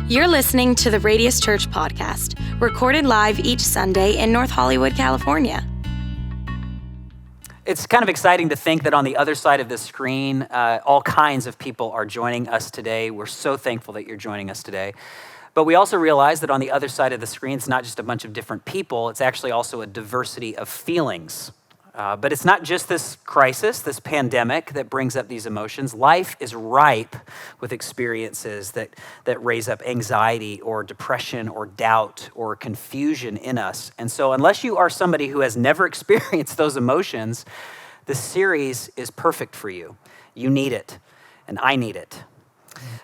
You're listening to the Radius Church podcast, recorded live each Sunday in North Hollywood, California. It's kind of exciting to think that on the other side of the screen, all kinds of people are joining us today. We're so thankful that you're joining us today. But we also realize that on the other side of the screen, it's not just a bunch of different people, it's actually also a diversity of feelings. But it's not just this crisis, this pandemic that brings up these emotions. Life is ripe with experiences that raise up anxiety or depression or doubt or confusion in us. And so unless you are somebody who has never experienced those emotions, this series is perfect for you. You need it, and I need it.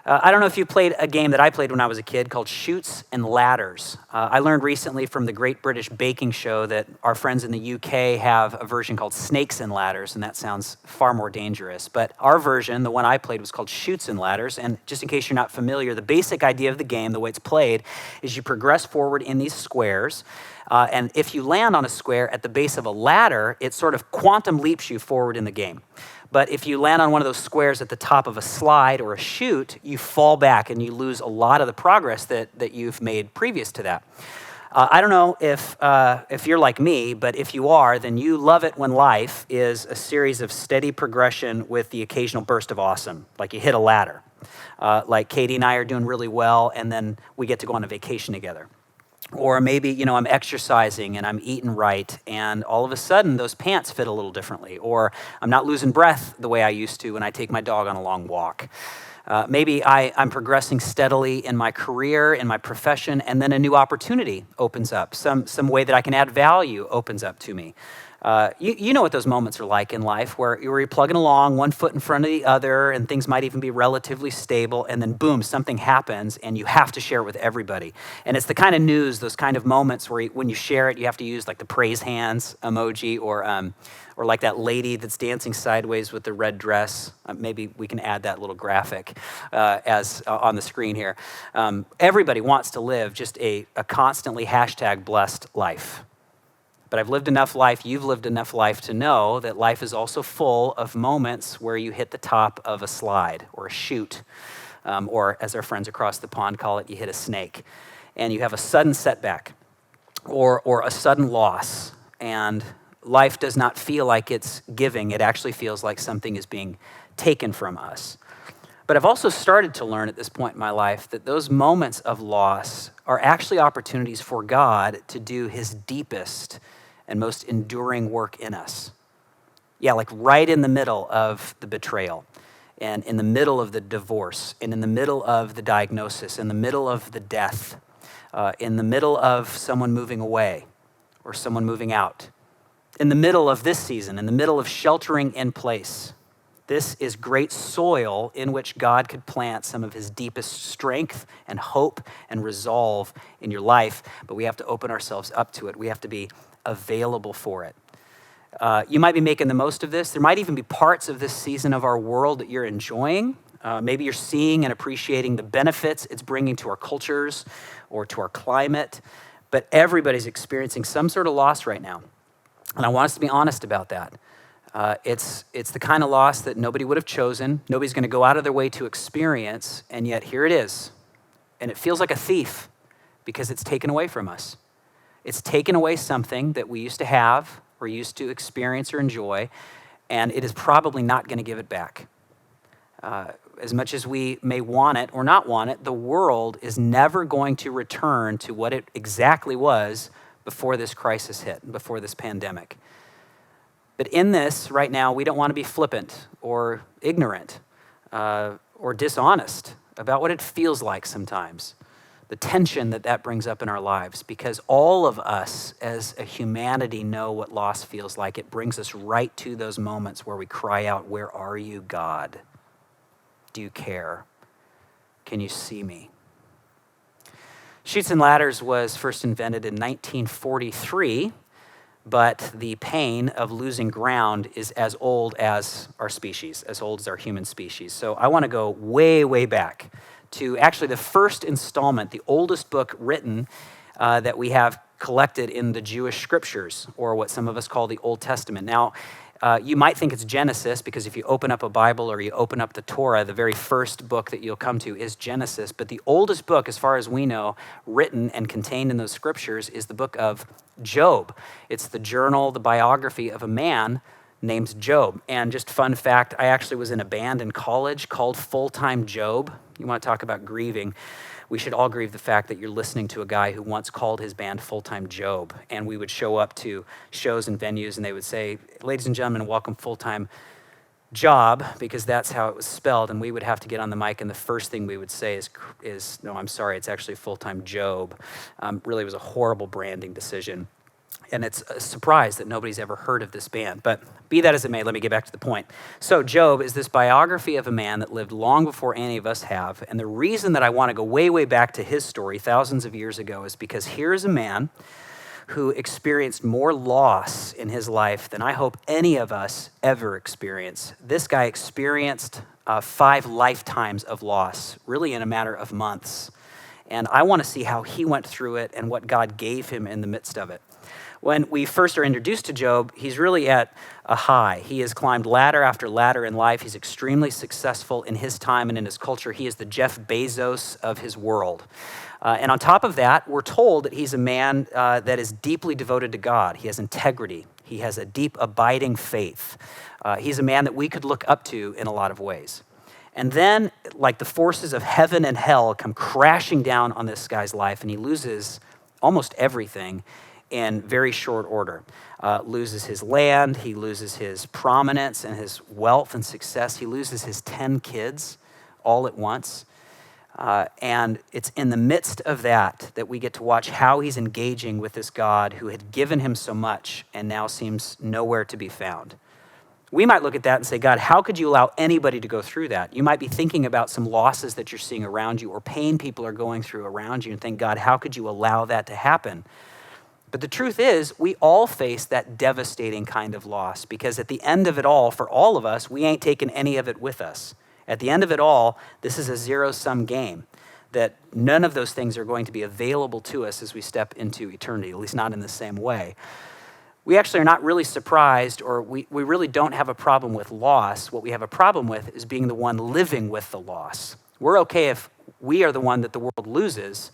I don't know if you played a game that I played when I was a kid called Chutes and Ladders. I learned recently from the Great British Baking Show that our friends in the UK have a version called Snakes and Ladders, and that sounds far more dangerous. But our version, the one I played, was called Chutes and Ladders. And just in case you're not familiar, the basic idea of the game, the way it's played, is you progress forward in these squares. And if you land on a square at the base of a ladder, it sort of quantum leaps you forward in the game. But if you land on one of those squares at the top of a slide or a chute, you fall back and you lose a lot of the progress that you've made previous to that. I don't know if you're like me, but if you are, then you love it when life is a series of steady progression with the occasional burst of awesome, like you hit a ladder. Like Katie and I are doing really well, and then we get to go on a vacation together. Or maybe, I'm exercising and I'm eating right, and all of a sudden those pants fit a little differently. Or I'm not losing breath the way I used to when I take my dog on a long walk. Maybe I'm progressing steadily in my career, in my profession, and then a new opportunity opens up. Some way that I can add value opens up to me. You know what those moments are like in life where you're plugging along, one foot in front of the other, and things might even be relatively stable, and then boom, something happens, and you have to share it with everybody. And it's the kind of news, those kind of moments where when you share it, you have to use like the praise hands emoji, or like that lady that's dancing sideways with the red dress. Maybe we can add that little graphic as on the screen here. Everybody wants to live just a constantly #blessed life. But I've lived enough life, you've lived enough life to know that life is also full of moments where you hit the top of a slide or a chute, or as our friends across the pond call it, you hit a snake. And you have a sudden setback or a sudden loss. And life does not feel like it's giving. It actually feels like something is being taken from us. But I've also started to learn at this point in my life that those moments of loss are actually opportunities for God to do his deepest and most enduring work in us. Yeah, like right in the middle of the betrayal, and in the middle of the divorce, and in the middle of the diagnosis, in the middle of the death, in the middle of someone moving away or someone moving out, in the middle of this season, in the middle of sheltering in place. This is great soil in which God could plant some of his deepest strength and hope and resolve in your life, but we have to open ourselves up to it. We have to be available for it. You might be making the most of this. There might even be parts of this season of our world that you're enjoying. Maybe you're seeing and appreciating the benefits it's bringing to our cultures or to our climate, but everybody's experiencing some sort of loss right now. And I want us to be honest about that. It's the kind of loss that nobody would have chosen. Nobody's going to go out of their way to experience, and yet here it is. And it feels like a thief because it's taken away from us. It's taken away something that we used to have or used to experience or enjoy, and it is probably not going to give it back. As much as we may want it or not want it, the world is never going to return to what it exactly was before this crisis hit, before this pandemic. But in this, right now, we don't want to be flippant or ignorant or dishonest about what it feels like sometimes, the tension that brings up in our lives, because all of us as a humanity know what loss feels like. It brings us right to those moments where we cry out, "Where are you, God? Do you care? Can you see me?" Chutes and Ladders was first invented in 1943. But the pain of losing ground is as old as our species, as old as our human species. So I want to go way, way back to actually the first installment, the oldest book written that we have collected in the Jewish scriptures, or what some of us call the Old Testament. Now, You might think it's Genesis because if you open up a Bible or you open up the Torah, the very first book that you'll come to is Genesis. But the oldest book, as far as we know, written and contained in those scriptures is the book of Job. It's the journal, the biography of a man named Job. And just fun fact, I actually was in a band in college called Full-Time Job. You want to talk about grieving. We should all grieve the fact that you're listening to a guy who once called his band Full-Time Job. And we would show up to shows and venues and they would say, ladies and gentlemen, welcome Full-Time Job, because that's how it was spelled. And we would have to get on the mic and the first thing we would say is no, I'm sorry, it's actually Full-Time Job. Really was a horrible branding decision. And it's a surprise that nobody's ever heard of this band. But be that as it may, let me get back to the point. So Job is this biography of a man that lived long before any of us have. And the reason that I want to go way, way back to his story thousands of years ago is because here's a man who experienced more loss in his life than I hope any of us ever experience. This guy experienced 5 lifetimes of loss, really in a matter of months. And I want to see how he went through it and what God gave him in the midst of it. When we first are introduced to Job, he's really at a high. He has climbed ladder after ladder in life. He's extremely successful in his time and in his culture. He is the Jeff Bezos of his world. And on top of that, we're told that he's a man that is deeply devoted to God. He has integrity. He has a deep, abiding faith. He's a man that we could look up to in a lot of ways. And then, like the forces of heaven and hell come crashing down on this guy's life, and he loses almost everything in very short order. Loses his land, he loses his prominence and his wealth and success. He loses his 10 kids all at once. And it's in the midst of that we get to watch how he's engaging with this God who had given him so much and now seems nowhere to be found. We might look at that and say, God, how could you allow anybody to go through that? You might be thinking about some losses that you're seeing around you or pain people are going through around you and think, God, how could you allow that to happen? But the truth is, we all face that devastating kind of loss because at the end of it all, for all of us, we ain't taking any of it with us. At the end of it all, this is a zero-sum game, that none of those things are going to be available to us as we step into eternity, at least not in the same way. We actually are not really surprised, or we really don't have a problem with loss. What we have a problem with is being the one living with the loss. We're okay if we are the one that the world loses.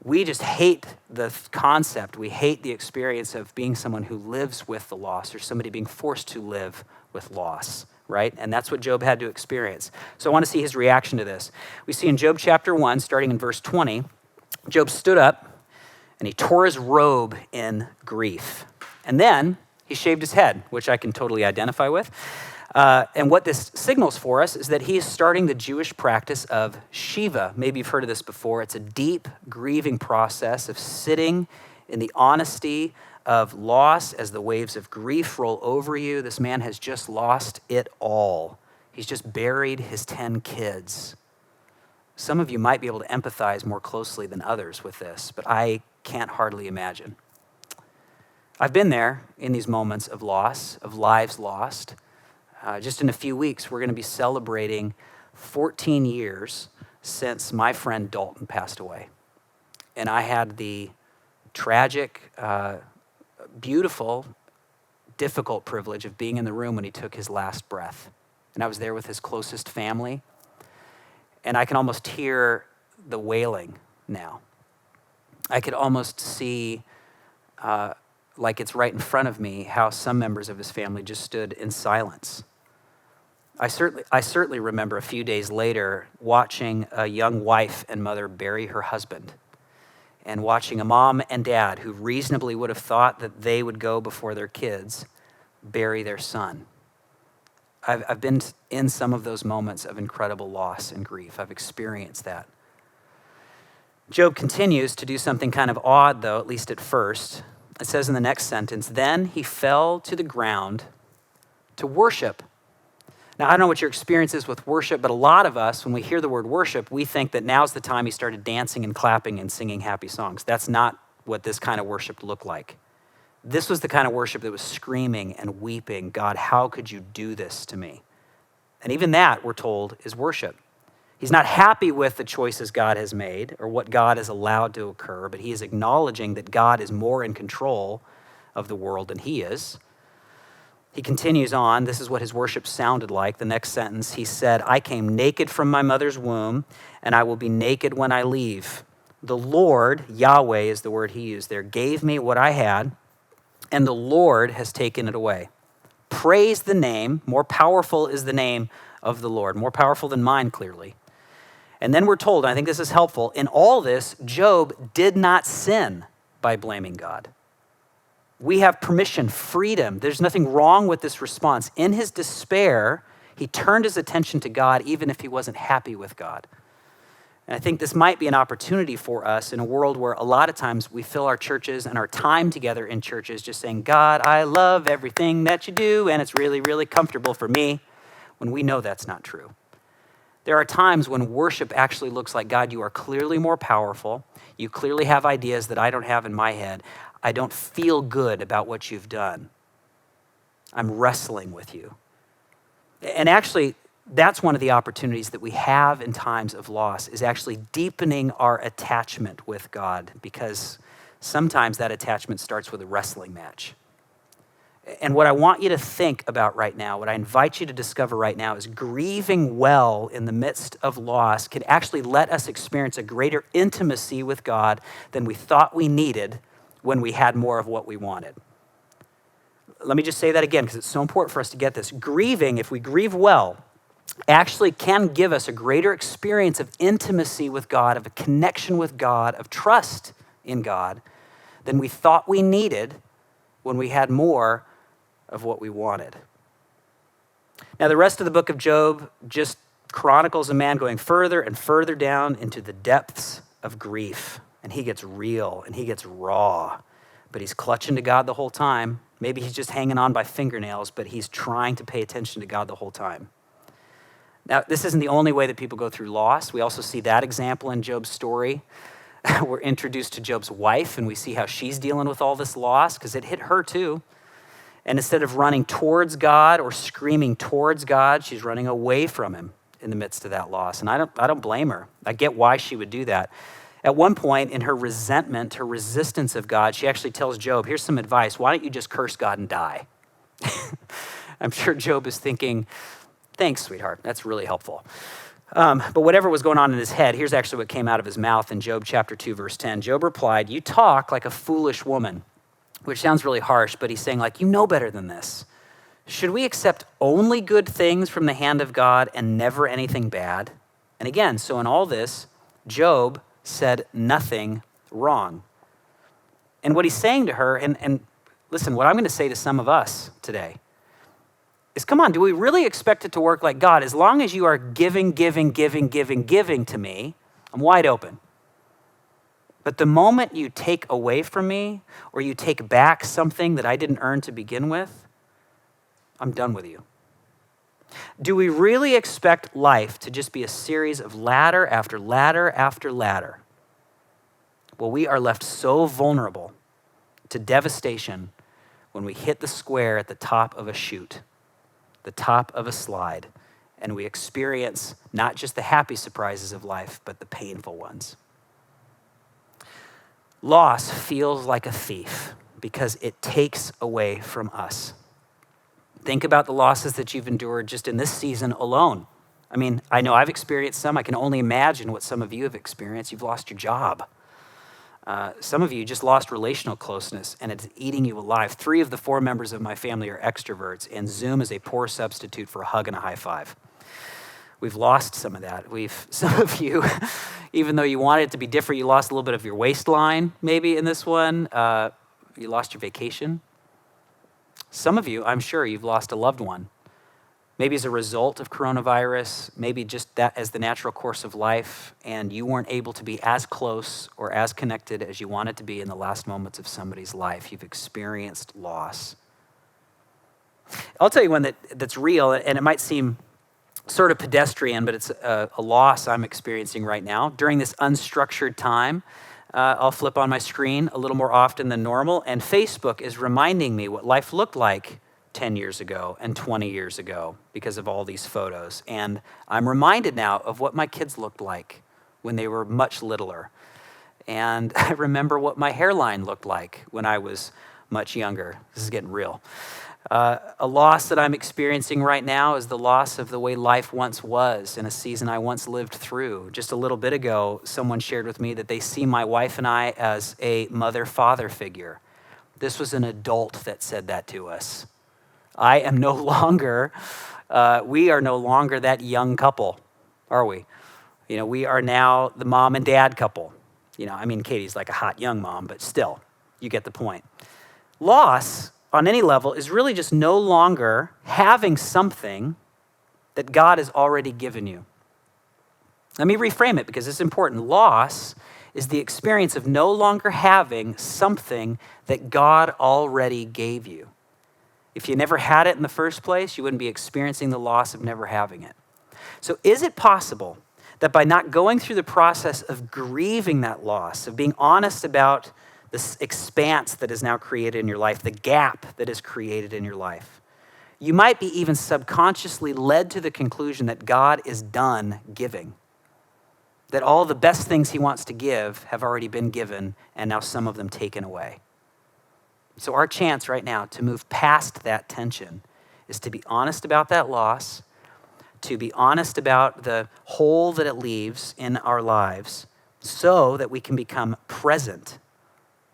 We just hate the concept. We hate the experience of being someone who lives with the loss or somebody being forced to live with loss, right? And that's what Job had to experience. So I want to see his reaction to this. We see in Job chapter 1, starting in verse 20, Job stood up and he tore his robe in grief. And then he shaved his head, which I can totally identify with. And what this signals for us is that he is starting the Jewish practice of Shiva. Maybe you've heard of this before. It's a deep grieving process of sitting in the honesty of loss as the waves of grief roll over you. This man has just lost it all. He's just buried his 10 kids. Some of you might be able to empathize more closely than others with this, but I can't hardly imagine. I've been there in these moments of loss, of lives lost. Just in a few weeks, we're going to be celebrating 14 years since my friend Dalton passed away. And I had the tragic, beautiful, difficult privilege of being in the room when he took his last breath. And I was there with his closest family. And I can almost hear the wailing now. I could almost see, like it's right in front of me, how some members of his family just stood in silence. I certainly remember a few days later watching a young wife and mother bury her husband and watching a mom and dad who reasonably would have thought that they would go before their kids bury their son. I've been in some of those moments of incredible loss and grief. I've experienced that. Job continues to do something kind of odd, though, at least at first. It says in the next sentence, then he fell to the ground to worship. Now, I don't know what your experience is with worship, but a lot of us, when we hear the word worship, we think that now's the time he started dancing and clapping and singing happy songs. That's not what this kind of worship looked like. This was the kind of worship that was screaming and weeping, God, how could you do this to me? And even that, we're told, is worship. He's not happy with the choices God has made or what God has allowed to occur, but he is acknowledging that God is more in control of the world than he is. He continues on. This is what his worship sounded like. The next sentence, he said, I came naked from my mother's womb, and I will be naked when I leave. The Lord, Yahweh is the word he used there, gave me what I had, and the Lord has taken it away. Praise the name. More powerful is the name of the Lord. More powerful than mine, clearly. And then we're told, and I think this is helpful, in all this, Job did not sin by blaming God. We have permission, freedom. There's nothing wrong with this response. In his despair, he turned his attention to God even if he wasn't happy with God. And I think this might be an opportunity for us in a world where a lot of times we fill our churches and our time together in churches just saying, God, I love everything that you do, and it's really, really comfortable for me, when we know that's not true. There are times when worship actually looks like, God, you are clearly more powerful. You clearly have ideas that I don't have in my head. I don't feel good about what you've done. I'm wrestling with you. And actually, that's one of the opportunities that we have in times of loss, is actually deepening our attachment with God, because sometimes that attachment starts with a wrestling match. And what I want you to think about right now, what I invite you to discover right now, is grieving well in the midst of loss can actually let us experience a greater intimacy with God than we thought we needed when we had more of what we wanted. Let me just say that again, because it's so important for us to get this. Grieving, if we grieve well, actually can give us a greater experience of intimacy with God, of a connection with God, of trust in God, than we thought we needed when we had more of what we wanted. Now, the rest of the book of Job just chronicles a man going further and further down into the depths of grief. And he gets real and he gets raw, but he's clutching to God the whole time. Maybe he's just hanging on by fingernails, but he's trying to pay attention to God the whole time. Now, this isn't the only way that people go through loss. We also see that example in Job's story. We're introduced to Job's wife, and we see how she's dealing with all this loss, because it hit her too. And instead of running towards God or screaming towards God, she's running away from him in the midst of that loss. And I don't blame her. I get why she would do that. At one point in her resentment, her resistance of God, she actually tells Job, here's some advice. Why don't you just curse God and die? I'm sure Job is thinking, thanks, sweetheart. That's really helpful. But whatever was going on in his head, here's actually what came out of his mouth in Job chapter 2, verse 10. Job replied, you talk like a foolish woman, which sounds really harsh, but he's saying, like, you know better than this. Should we accept only good things from the hand of God and never anything bad? And again, so in all this, Job said nothing wrong. And what he's saying to her, and listen, what I'm going to say to some of us today is, come on, do we really expect it to work like God? As long as you are giving to me, I'm wide open. But the moment you take away from me or you take back something that I didn't earn to begin with, I'm done with you. Do we really expect life to just be a series of ladder after ladder after ladder? Well, we are left so vulnerable to devastation when we hit the square at the top of a chute, the top of a slide, and we experience not just the happy surprises of life, but the painful ones. Loss feels like a thief because it takes away from us. Think about the losses that you've endured just in this season alone. I mean, I know I've experienced some. I can only imagine what some of you have experienced. You've lost your job. Some of you just lost relational closeness, and it's eating you alive. 3 of the 4 members of my family are extroverts, and Zoom is a poor substitute for a hug and a high five. We've lost some of that. Some of you, even though you wanted it to be different, you lost a little bit of your waistline maybe in this one. You lost your vacation. Some of you, I'm sure, you've lost a loved one. Maybe as a result of coronavirus, maybe just that as the natural course of life, and you weren't able to be as close or as connected as you wanted to be in the last moments of somebody's life. You've experienced loss. I'll tell you one that's real, and it might seem sort of pedestrian, but it's a loss I'm experiencing right now. During this unstructured time, I'll flip on my screen a little more often than normal, and Facebook is reminding me what life looked like 10 years ago and 20 years ago because of all these photos. And I'm reminded now of what my kids looked like when they were much littler. And I remember what my hairline looked like when I was much younger. This is getting real. A loss that I'm experiencing right now is the loss of the way life once was in a season I once lived through. Just a little bit ago, someone shared with me that they see my wife and I as a mother-father figure. This was an adult that said that to us. I am no longer, we are no longer that young couple, are we? We are now the mom and dad couple. Katie's like a hot young mom, but still, you get the point. Loss, on any level, is really just no longer having something that God has already given you. Let me reframe it because it's important. Loss is the experience of no longer having something that God already gave you. If you never had it in the first place, you wouldn't be experiencing the loss of never having it. So is it possible that by not going through the process of grieving that loss, of being honest about this expanse that is now created in your life, the gap that is created in your life, you might be even subconsciously led to the conclusion that God is done giving, that all the best things he wants to give have already been given and now some of them taken away. So our chance right now to move past that tension is to be honest about that loss, to be honest about the hole that it leaves in our lives so that we can become present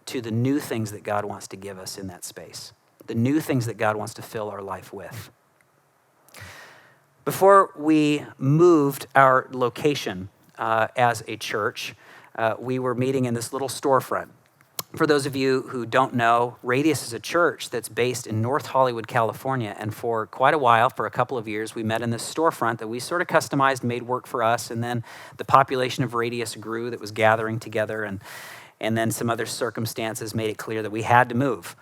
to the new things that God wants to give us in that space, the new things that God wants to fill our life with. Before we moved our location as a church, we were meeting in this little storefront. For those of you who don't know, Radius is a church that's based in North Hollywood, California. And for quite a while, for a couple of years, we met in this storefront that we sort of customized, made work for us. And then the population of Radius grew that was gathering together. And then some other circumstances made it clear that we had to move.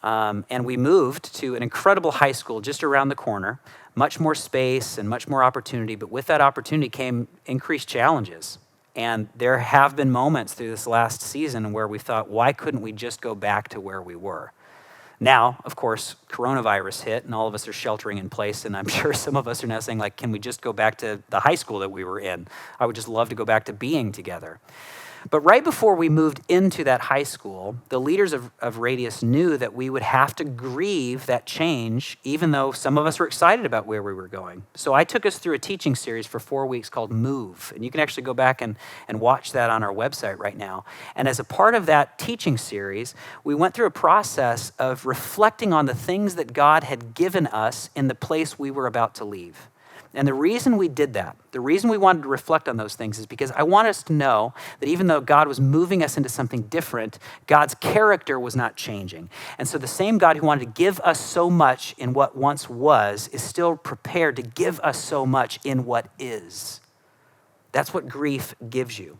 And we moved to an incredible high school just around the corner, much more space and much more opportunity. But with that opportunity came increased challenges. And there have been moments through this last season where we thought, why couldn't we just go back to where we were? Now, of course, coronavirus hit and all of us are sheltering in place. And I'm sure some of us are now saying, can we just go back to the high school that we were in? I would just love to go back to being together. But right before we moved into that high school, the leaders of Radius knew that we would have to grieve that change, even though some of us were excited about where we were going. So I took us through a teaching series for 4 weeks called Move. And you can actually go back and watch that on our website right now. And as a part of that teaching series, we went through a process of reflecting on the things that God had given us in the place we were about to leave. And the reason we did that, the reason we wanted to reflect on those things is because I want us to know that even though God was moving us into something different, God's character was not changing. And so the same God who wanted to give us so much in what once was is still prepared to give us so much in what is. That's what grief gives you.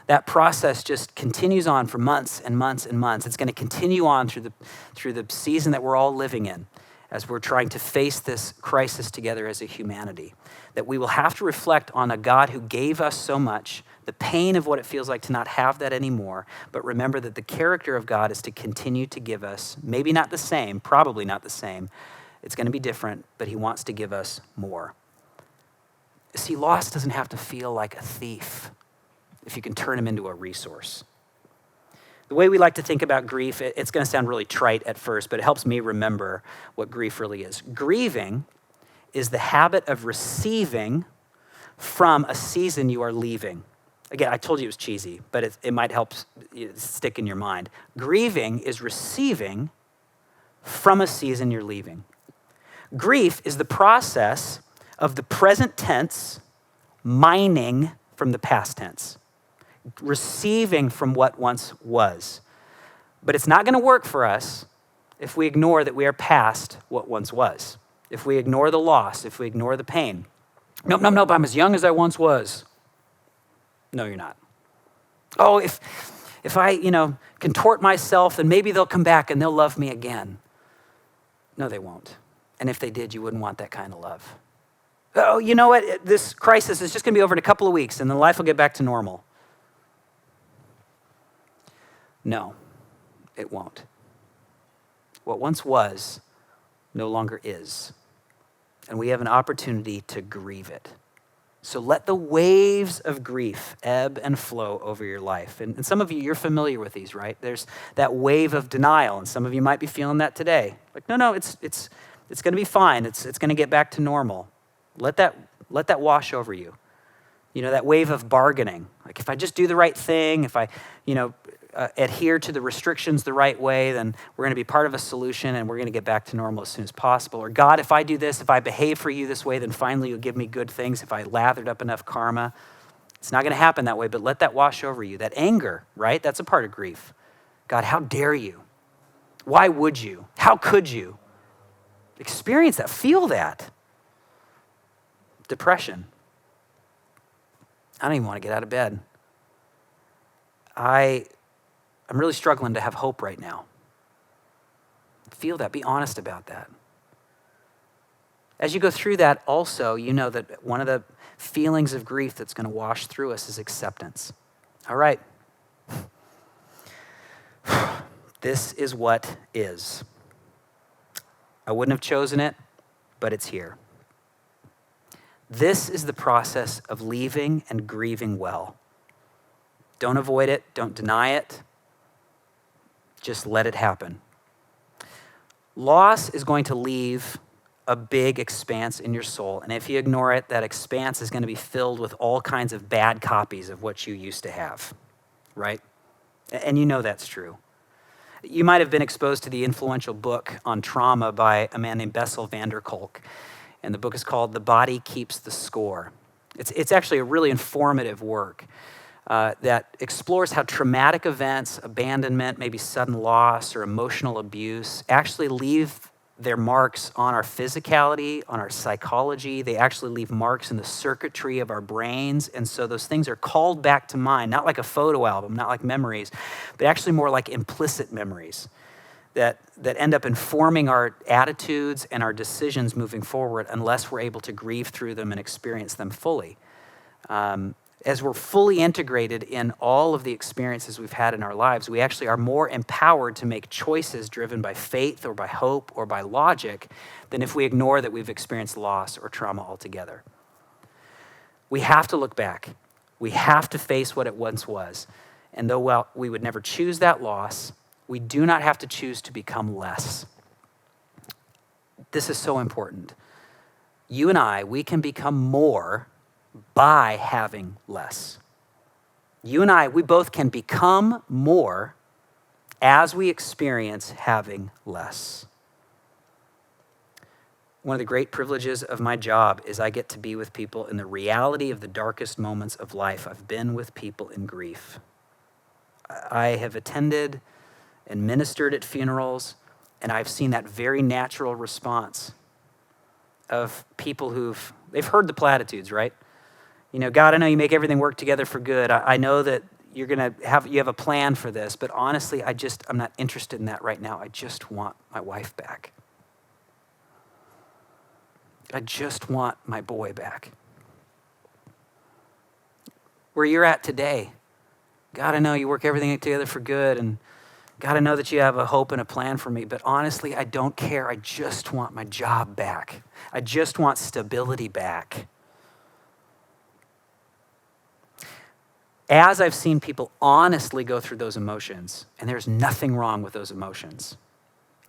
That process just continues on for months and months and months. It's going to continue on through the season that we're all living in, as we're trying to face this crisis together as a humanity, that we will have to reflect on a God who gave us so much, the pain of what it feels like to not have that anymore, but remember that the character of God is to continue to give us, maybe not the same, probably not the same, it's going to be different, but he wants to give us more. See, loss doesn't have to feel like a thief if you can turn him into a resource. The way we like to think about grief, it's going to sound really trite at first, but it helps me remember what grief really is. Grieving is the habit of receiving from a season you are leaving. Again, I told you it was cheesy, but it might help stick in your mind. Grieving is receiving from a season you're leaving. Grief is the process of the present tense mining from the past tense. Receiving from what once was. But it's not going to work for us if we ignore that we are past what once was. If we ignore the loss, if we ignore the pain. Nope, I'm as young as I once was. No, you're not. Oh, if I, contort myself, then maybe they'll come back and they'll love me again. No, they won't. And if they did, you wouldn't want that kind of love. Oh, you know what? This crisis is just going to be over in a couple of weeks and then life will get back to normal. No, it won't. What once was no longer is. And we have an opportunity to grieve it. So let the waves of grief ebb and flow over your life. And some of you, you're familiar with these, right? There's that wave of denial, and some of you might be feeling that today. Like, no, it's going to be fine. It's going to get back to normal. Let that wash over you. You know, that wave of bargaining. Like, if I just do the right thing, if I, adhere to the restrictions the right way, then we're going to be part of a solution and we're going to get back to normal as soon as possible. Or God, if I do this, if I behave for you this way, then finally you'll give me good things. If I lathered up enough karma, it's not going to happen that way, but let that wash over you. That anger, right? That's a part of grief. God, how dare you? Why would you? How could you? Experience that, feel that. Depression. I don't even want to get out of bed. I'm really struggling to have hope right now. Feel that, be honest about that. As you go through that also, you know that one of the feelings of grief that's going to wash through us is acceptance. All right. This is what is. I wouldn't have chosen it, but it's here. This is the process of leaving and grieving well. Don't avoid it. Don't deny it. Just let it happen. Loss is going to leave a big expanse in your soul. And if you ignore it, that expanse is going to be filled with all kinds of bad copies of what you used to have, right? And you know that's true. You might have been exposed to the influential book on trauma by a man named Bessel van der Kolk. And the book is called The Body Keeps the Score. It's actually a really informative work that explores how traumatic events, abandonment, maybe sudden loss or emotional abuse actually leave their marks on our physicality, on our psychology. They actually leave marks in the circuitry of our brains. And so those things are called back to mind, not like a photo album, not like memories, but actually more like implicit memories that end up informing our attitudes and our decisions moving forward unless we're able to grieve through them and experience them fully. As we're fully integrated in all of the experiences we've had in our lives, we actually are more empowered to make choices driven by faith or by hope or by logic than if we ignore that we've experienced loss or trauma altogether. We have to look back. We have to face what it once was. And though we would never choose that loss, we do not have to choose to become less. This is so important. You and I, we can become more by having less. You and I, we both can become more as we experience having less. One of the great privileges of my job is I get to be with people in the reality of the darkest moments of life. I've been with people in grief. I have attended and ministered at funerals, and I've seen that very natural response of people they've heard the platitudes, right? You know, God, I know you make everything work together for good. I know that you have a plan for this, but honestly, I'm not interested in that right now. I just want my wife back. I just want my boy back. Where you're at today, God, I know you work everything together for good, and God, I know that you have a hope and a plan for me, but honestly, I don't care. I just want my job back. I just want stability back. As I've seen people honestly go through those emotions, and there's nothing wrong with those emotions.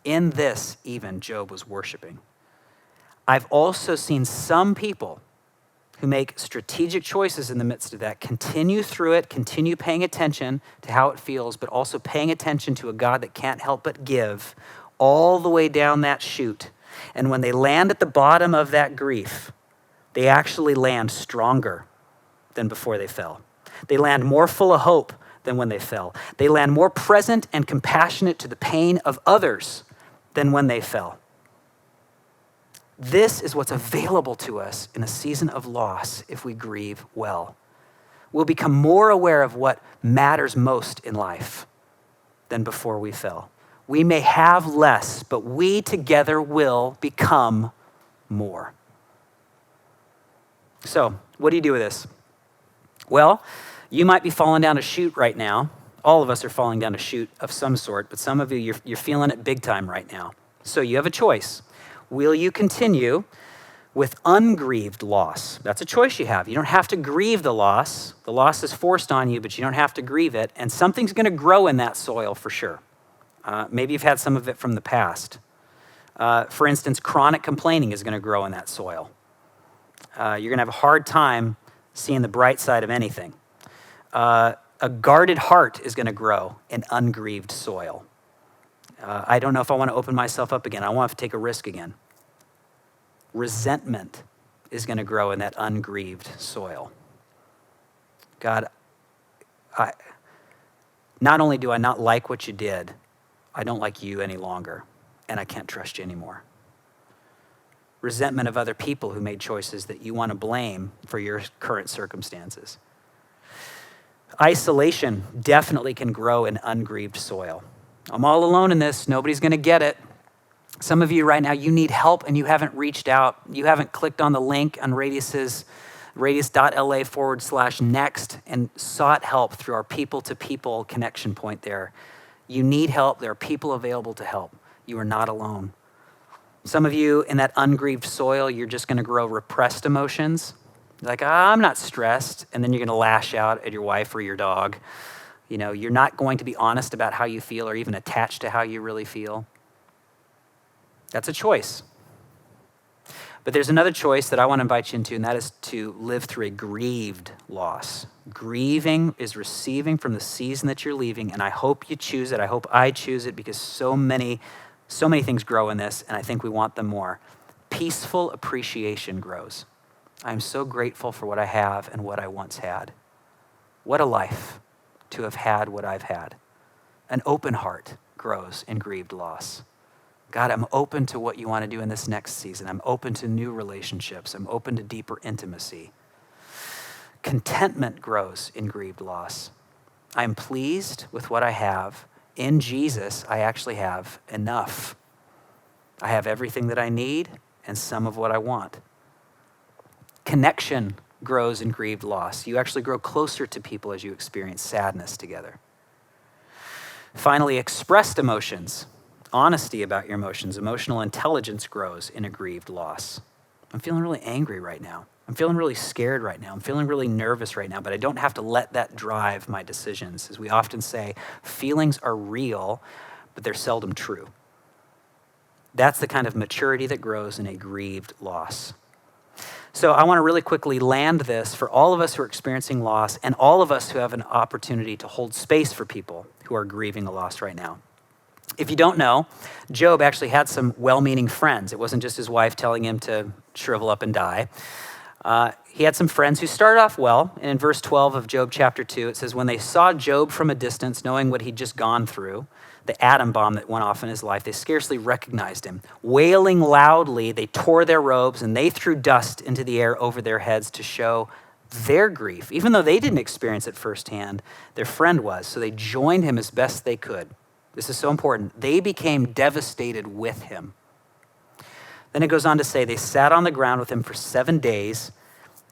In this, even, Job was worshiping. I've also seen some people who make strategic choices in the midst of that, continue through it, continue paying attention to how it feels, but also paying attention to a God that can't help but give all the way down that chute. And when they land at the bottom of that grief, they actually land stronger than before they fell. They land more full of hope than when they fell. They land more present and compassionate to the pain of others than when they fell. This is what's available to us in a season of loss if we grieve well. We'll become more aware of what matters most in life than before we fell. We may have less, but we together will become more. So, what do you do with this? Well, you might be falling down a chute right now. All of us are falling down a chute of some sort, but some of you, you're feeling it big time right now. So you have a choice. Will you continue with ungrieved loss. That's a choice you have. You don't have to grieve the loss. The loss is forced on you, but you don't have to grieve it. And something's going to grow in that soil for sure. Maybe you've had some of it from the past. For instance, chronic complaining is going to grow in that soil. You're going to have a hard time seeing the bright side of anything. A guarded heart is going to grow in ungrieved soil. I don't know if I want to open myself up again. I want to take a risk again. Resentment is going to grow in that ungrieved soil. God, not only do I not like what you did, I don't like you any longer, and I can't trust you anymore. Resentment of other people who made choices that you want to blame for your current circumstances. Isolation definitely can grow in ungrieved soil. I'm all alone in this. Nobody's going to get it. Some of you right now, you need help and you haven't reached out. You haven't clicked on the link on radius.la/next and sought help through our people-to-people connection point there. You need help. There are people available to help. You are not alone. Some of you in that ungrieved soil, you're just going to grow repressed emotions. Like, I'm not stressed. And then you're going to lash out at your wife or your dog. You know, you're not going to be honest about how you feel or even attached to how you really feel. That's a choice. But there's another choice that I want to invite you into, and that is to live through a grieved loss. Grieving is receiving from the season that you're leaving, and I hope you choose it. I hope I choose it because so many things grow in this, and I think we want them more. Peaceful appreciation grows. I'm so grateful for what I have and what I once had. What a life to have had what I've had. An open heart grows in grieved loss. God, I'm open to what you want to do in this next season. I'm open to new relationships. I'm open to deeper intimacy. Contentment grows in grieved loss. I'm pleased with what I have. In Jesus, I actually have enough. I have everything that I need and some of what I want. Connection grows in grieved loss. You actually grow closer to people as you experience sadness together. Finally, expressed emotions. Honesty about your emotions. Emotional intelligence grows in a grieved loss. I'm feeling really angry right now. I'm feeling really scared right now. I'm feeling really nervous right now, but I don't have to let that drive my decisions. As we often say, feelings are real, but they're seldom true. That's the kind of maturity that grows in a grieved loss. So I want to really quickly land this for all of us who are experiencing loss and all of us who have an opportunity to hold space for people who are grieving a loss right now. If you don't know, Job actually had some well-meaning friends. It wasn't just his wife telling him to shrivel up and die. He had some friends who started off well. And in verse 12 of Job chapter 2, it says, when they saw Job from a distance, knowing what he'd just gone through, the atom bomb that went off in his life, they scarcely recognized him. Wailing loudly, they tore their robes and they threw dust into the air over their heads to show their grief. Even though they didn't experience it firsthand, their friend was. So they joined him as best they could. This is so important. They became devastated with him. Then it goes on to say, they sat on the ground with him for 7 days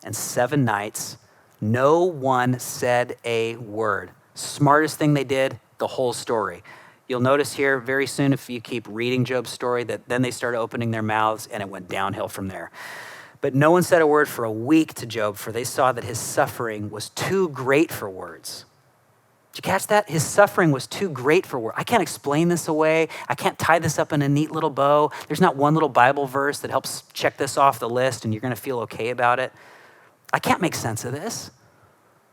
and 7 nights. No one said a word. Smartest thing they did, the whole story. You'll notice here very soon, if you keep reading Job's story, that then they started opening their mouths and it went downhill from there. But no one said a word for a week to Job, for they saw that his suffering was too great for words. Did you catch that? His suffering was too great for words. I can't explain this away. I can't tie this up in a neat little bow. There's not one little Bible verse that helps check this off the list and you're going to feel okay about it. I can't make sense of this.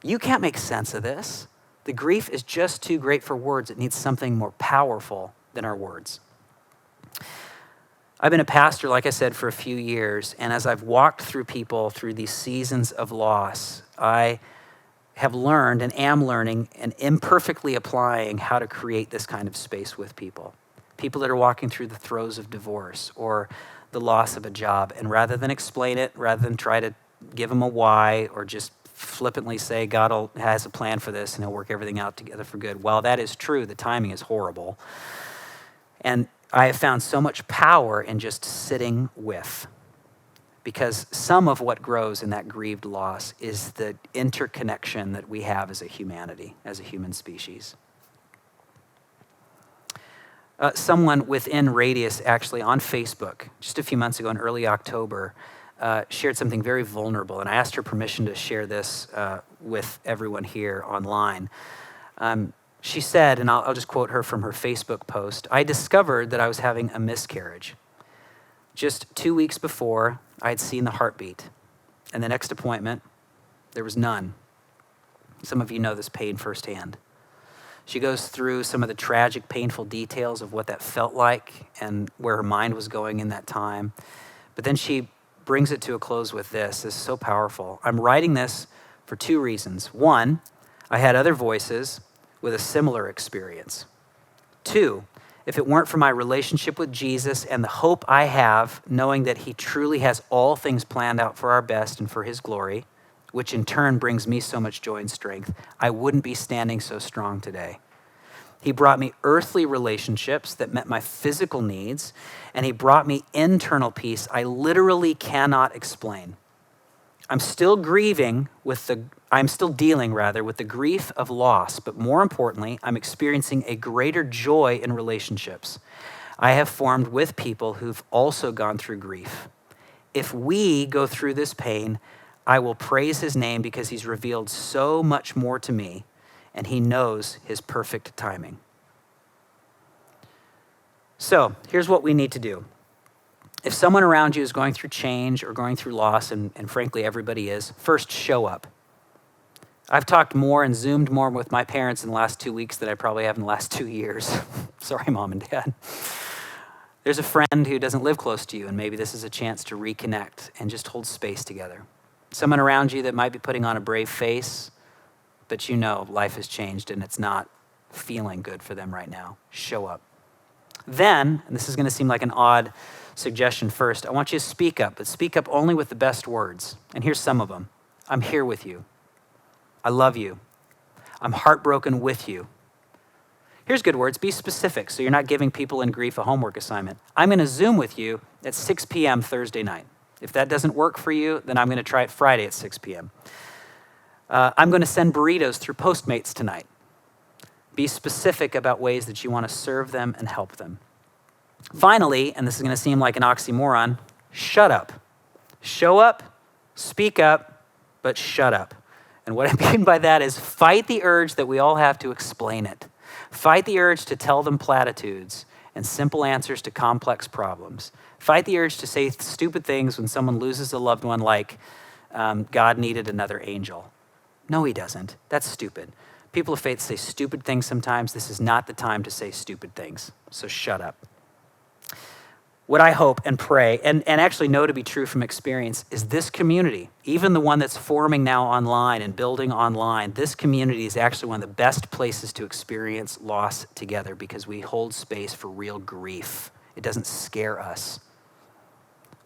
You can't make sense of this. The grief is just too great for words. It needs something more powerful than our words. I've been a pastor, like I said, for a few years, and as I've walked through people through these seasons of loss, I have learned and am learning and imperfectly applying how to create this kind of space with people. People that are walking through the throes of divorce or the loss of a job, and rather than explain it, rather than try to give them a why or just flippantly say God has a plan for this and he'll work everything out together for good. While that is true, the timing is horrible. And I have found so much power in just sitting with, because some of what grows in that grieved loss is the interconnection that we have as a humanity, as a human species. Someone within Radius actually on Facebook, just a few months ago in early October, shared something very vulnerable, and I asked her permission to share this with everyone here online. She said, and I'll just quote her from her Facebook post, "I discovered that I was having a miscarriage. Just 2 weeks before, I had seen the heartbeat, and the next appointment, there was none." Some of you know this pain firsthand. She goes through some of the tragic, painful details of what that felt like and where her mind was going in that time. But then she brings it to a close with this. This is so powerful. "I'm writing this for 2 reasons. 1, I had other voices with a similar experience. 2, if it weren't for my relationship with Jesus and the hope I have, knowing that he truly has all things planned out for our best and for his glory, which in turn brings me so much joy and strength, I wouldn't be standing so strong today. He brought me earthly relationships that met my physical needs, and he brought me internal peace I literally cannot explain. I'm still dealing with the grief of loss, but more importantly, I'm experiencing a greater joy in relationships I have formed with people who've also gone through grief. If we go through this pain, I will praise his name because he's revealed so much more to me, and he knows his perfect timing." So here's what we need to do. If someone around you is going through change or going through loss, and frankly everybody is, first show up. I've talked more and Zoomed more with my parents in the last 2 weeks than I probably have in the last 2 years. Sorry, Mom and Dad. There's a friend who doesn't live close to you, and maybe this is a chance to reconnect and just hold space together. Someone around you that might be putting on a brave face, but you know life has changed and it's not feeling good for them right now. Show up. Then, and this is going to seem like an odd suggestion first, I want you to speak up, but speak up only with the best words. And here's some of them. I'm here with you. I love you. I'm heartbroken with you. Here's good words. Be specific so you're not giving people in grief a homework assignment. I'm going to Zoom with you at 6 p.m. Thursday night. If that doesn't work for you, then I'm going to try it Friday at 6 p.m. I'm going to send burritos through Postmates tonight. Be specific about ways that you want to serve them and help them. Finally, and this is going to seem like an oxymoron, shut up. Show up, speak up, but shut up. And what I mean by that is fight the urge that we all have to explain it. Fight the urge to tell them platitudes and simple answers to complex problems. Fight the urge to say stupid things when someone loses a loved one, like God needed another angel. No, he doesn't. That's stupid. People of faith say stupid things sometimes. This is not the time to say stupid things. So shut up. What I hope and pray, and actually know to be true from experience, is this community, even the one that's forming now online and building online, this community is actually one of the best places to experience loss together because we hold space for real grief. It doesn't scare us.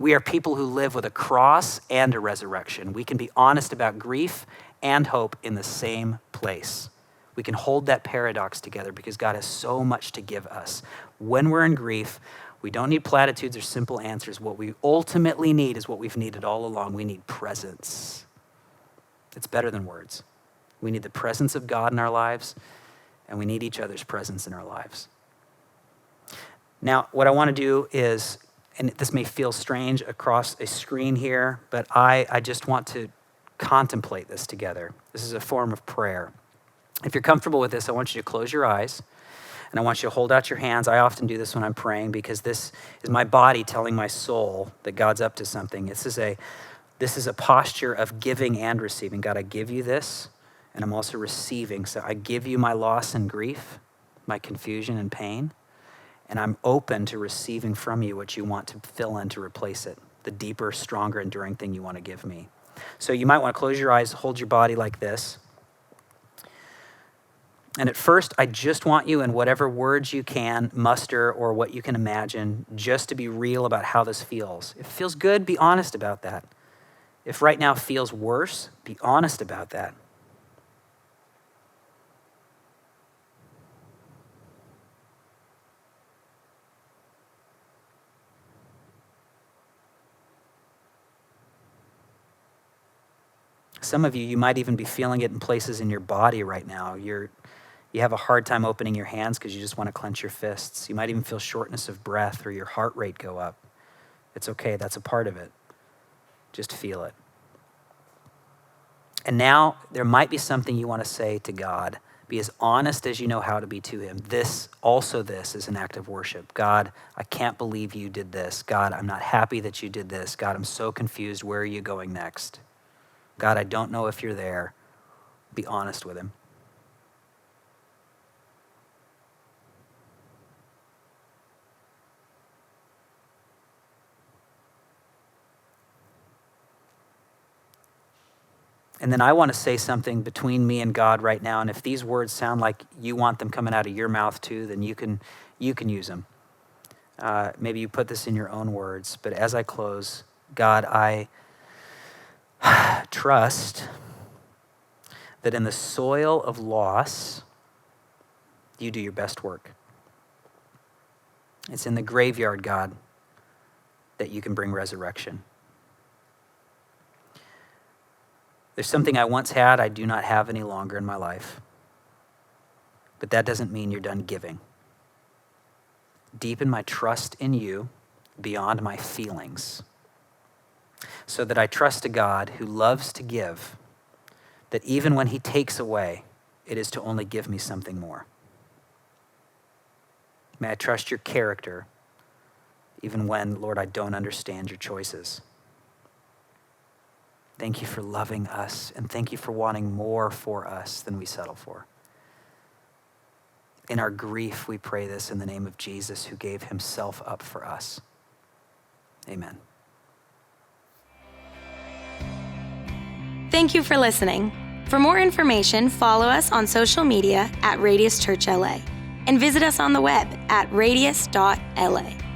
We are people who live with a cross and a resurrection. We can be honest about grief and hope in the same place. We can hold that paradox together because God has so much to give us. When we're in grief, we don't need platitudes or simple answers. What we ultimately need is what we've needed all along. We need presence. It's better than words. We need the presence of God in our lives, and we need each other's presence in our lives. Now, what I want to do is, and this may feel strange across a screen here, but I just want to contemplate this together. This is a form of prayer. If you're comfortable with this, I want you to close your eyes. And I want you to hold out your hands. I often do this when I'm praying because this is my body telling my soul that God's up to something. This is a posture of giving and receiving. God, I give you this, and I'm also receiving. So I give you my loss and grief, my confusion and pain, and I'm open to receiving from you what you want to fill in to replace it, the deeper, stronger, enduring thing you want to give me. So you might want to close your eyes, hold your body like this. And at first, I just want you, in whatever words you can muster or what you can imagine, just to be real about how this feels. If it feels good, be honest about that. If right now feels worse, be honest about that. Some of you might even be feeling it in places in your body right now. You have a hard time opening your hands because you just want to clench your fists. You might even feel shortness of breath or your heart rate go up. It's okay, that's a part of it. Just feel it. And now there might be something you want to say to God. Be as honest as you know how to be to him. This is an act of worship. God, I can't believe you did this. God, I'm not happy that you did this. God, I'm so confused. Where are you going next? God, I don't know if you're there. Be honest with him. And then I want to say something between me and God right now. And if these words sound like you want them coming out of your mouth too, then you can use them. Maybe you put this in your own words. But as I close, God, I trust that in the soil of loss, you do your best work. It's in the graveyard, God, that you can bring resurrection. There's something I once had I do not have any longer in my life. But that doesn't mean you're done giving. Deepen my trust in you beyond my feelings, so that I trust a God who loves to give, that even when he takes away, it is to only give me something more. May I trust your character, even when, Lord, I don't understand your choices. Thank you for loving us, and thank you for wanting more for us than we settle for. In our grief, we pray this in the name of Jesus, who gave himself up for us. Amen. Thank you for listening. For more information, follow us on social media at Radius Church LA and visit us on the web at radius.la.